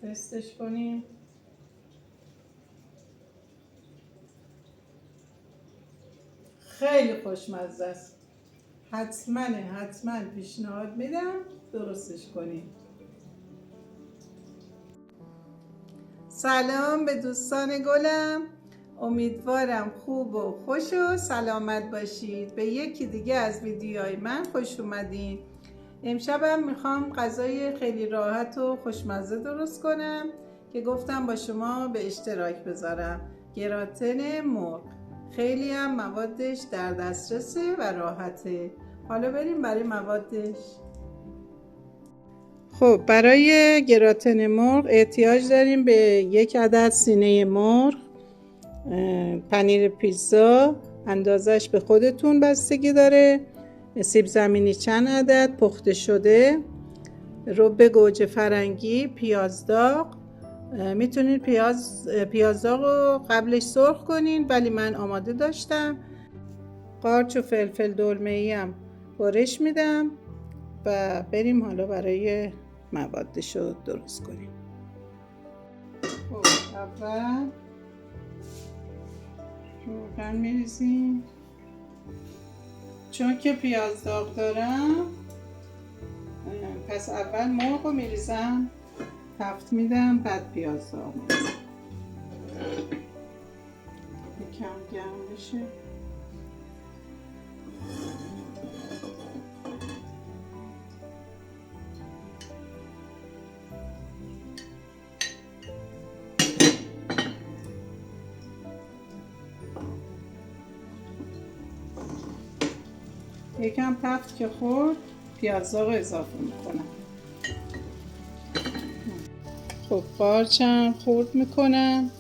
تستش کنیم. خیلی خوشمزه است. حتما پیشنهاد میدم درستش کنیم. سلام به دوستان گلم، امیدوارم خوب و خوش و سلامت باشید. به یکی دیگه از ویدیوهای من خوش اومدین. امشبم میخوام غذای خیلی راحت و خوشمزه درست کنم که گفتم با شما به اشتراک بذارم. گراتن مرغ، خیلی هم موادش در دسترسه و راحته. حالا بریم برای موادش. خب برای گراتن مرغ احتیاج داریم به 1 عدد سینه مرغ، پنیر پیتزا اندازش به خودتون بستگی داره، سیب زمینی چند عدد پخته شده، رب گوجه فرنگی، پیاز داغ. میتونید پیاز داغ رو قبلش سرخ کنین ولی من آماده داشتم. قارچ و فلفل دلمه‌ای هم برش میدم و بریم حالا برای موادش رو درست کنیم. خب اول روغن میریزیم. چون که پیاز داغ دارم پس اول مرغ رو میریزم، تفت میدم، بعد پیاز داغ میریزم. یکم گرم بشه. یکم تفت که خورد پیاز داغ رو اضافه میکنم. خب قارچم خورد میکنم،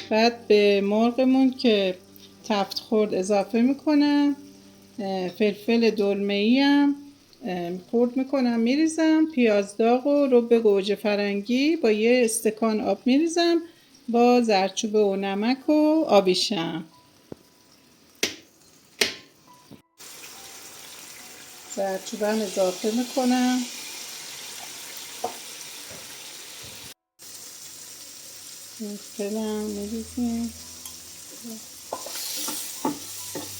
بعد به مرغمون که تفت خورد اضافه میکنم. فلفل دلمه‌ای هم خورد میکنم میریزم. پیاز داغ و رب گوجه فرنگی با 1 استکان آب میریزم با زردچوبه و نمک و آبیشم. زردچوبه هم اضافه میکنم. فلفلم میریزیم.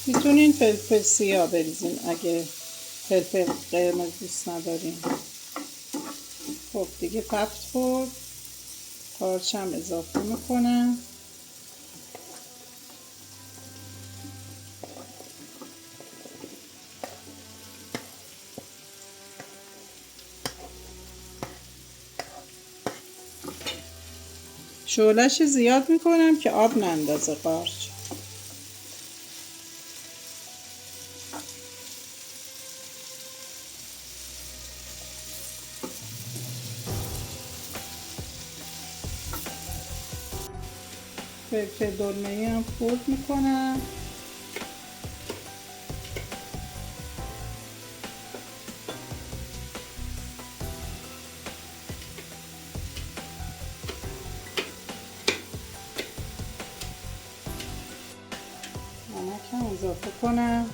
میتونین فلفل سیاه بریزین اگه فلفل قرمز دوست ندارین. خب دیگه تفت خورد. قارچم اضافه میکنم. شعله‌اش زیاد میکنم که آب نندازه قارچ. فلفل دلمه‌ای هم خورد میکنم. نمک هم اضافه کنم.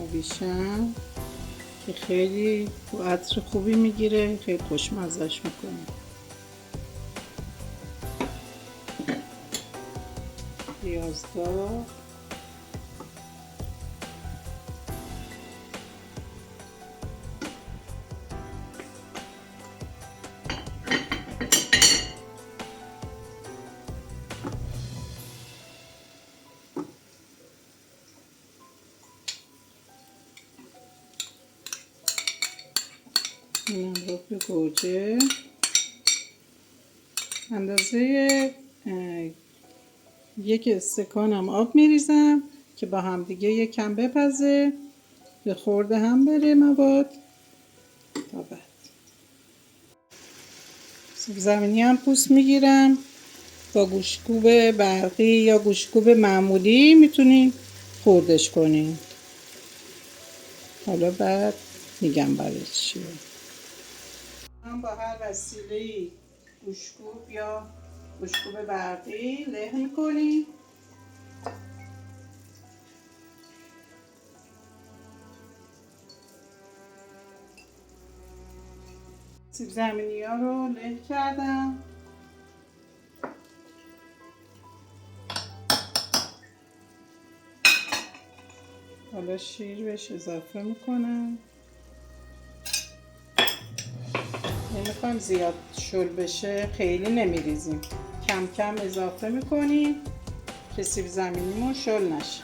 آبیشم که خیلی عطر خوبی میگیره، خیلی خوشمزه‌اش میکنه. پیاز داغ، اینم رب گوجه اندازه 1 استکانم آب میریزم که با هم دیگه یکم بپزه، به خورده هم بره مواد. تا بعد سیب زمینی هم پوست میگیرم با گوشتکوب برقی یا گوشتکوب معمولی میتونین خوردش کنین. حالا بعد میگم برای چیه. هم با هر وسیله گوشتکوب یا گوشتکوب برقی له میکنیم. سیب زمینی ها رو له کردم. حالا شیر بهش اضافه میکنم. نمیخوایم زیاد شل بشه، خیلی نمیریزیم، کم کم اضافه میکنیم که سیب زمینیمون شل نشه.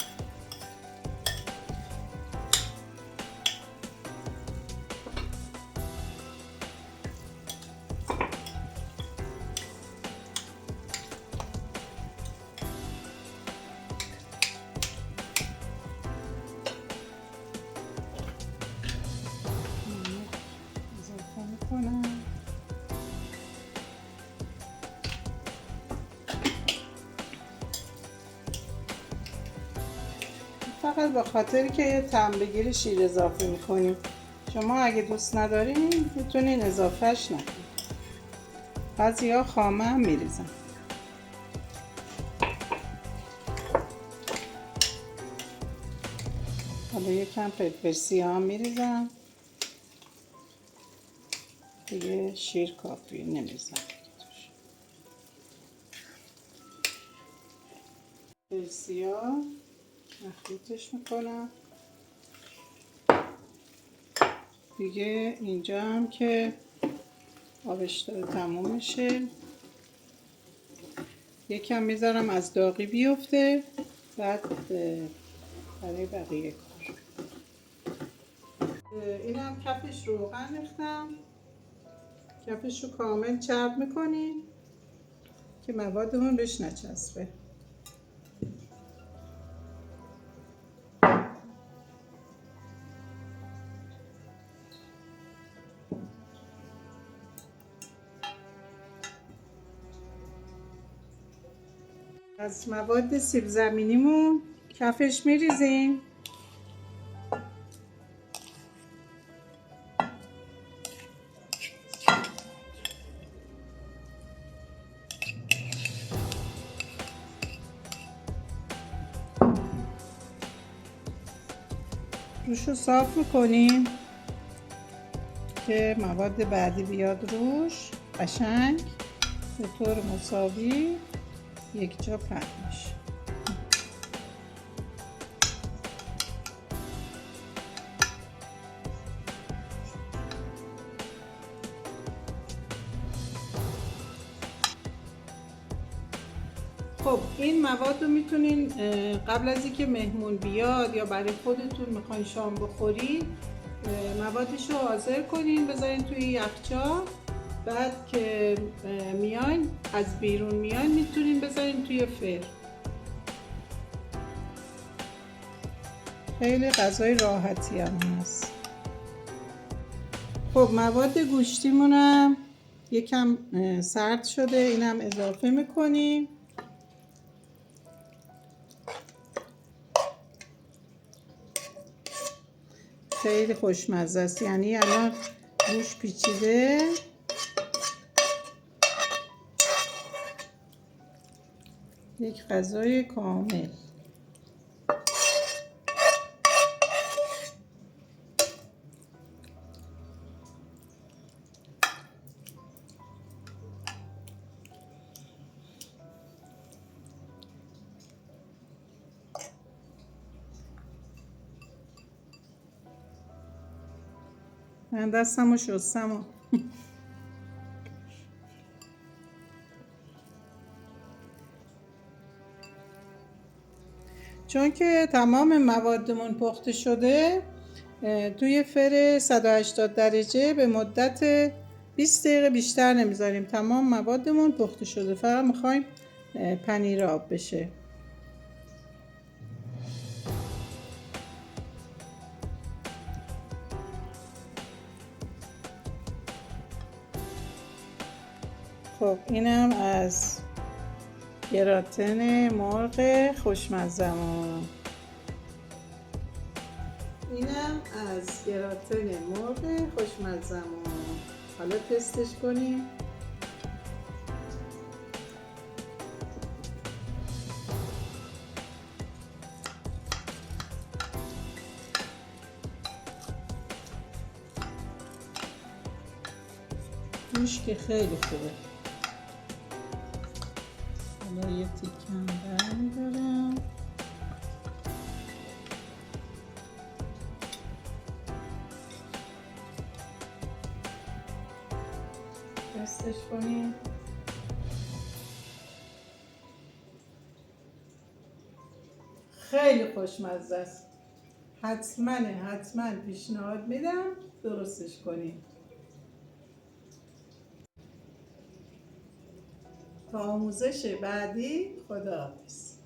اضافه میکنم. فقط به خاطر که طعم بگیره شیر اضافه میکنیم. شما اگه دوست ندارین میتونین اضافهش نکنین. بعضیا خامه هم میریزن. حالا یکم فلفل سیاه هم میریزم. دیگه شیر کافیه، نمیریزم. فلفل سیاه مخلوطش میکنم. دیگه اینجا هم که آبش داره تموم میشه، یکم میذارم از داغی بیفته، بعد برای بقیه کار. اینم کفش روغن ریختم. کفش رو کامل چرب میکنیم که موادمون بهش نچسبه. از مواد سیب زمینیمون کفش میریزیم. روش رو صاف میکنیم که مواد بعدی بیاد روش قشنگ به طور مساوی یک جا پهن میشه. خب این مواد رو میتونین قبل از اینکه مهمون بیاد یا برای خودتون میخواین شام بخورین موادش رو حاضر کنین، بذارین توی یخچال. بعد که میاین از بیرون میاین میتونین بذارین توی فر. خیلی غذای راحتی هم هست. خب مواد گوشتیمونم یکم سرد شده، اینم اضافه میکنیم. خیلی خوشمزه است، یعنی الان گوشت پیچیده. یک غذای کامل. من دستمو شستم. چون که تمام موادمون پخته شده توی فر 180 درجه به مدت 20 دقیقه بیشتر نمیذاریم. تمام موادمون پخته شده، فقط میخوایم پنیر آب بشه. خب اینم از گراتن مرغ خوشمزمون. اینم از گراتن مرغ خوشمزمون. حالا تستش کنیم. توش که خیلی خوبه. حالا یه تیکم برمیدارم. دستش کنیم. خیلی خوشمزه است. حتما پیشنهاد میدم درستش کنیم. تا آموزش بعدی، خداحافظ.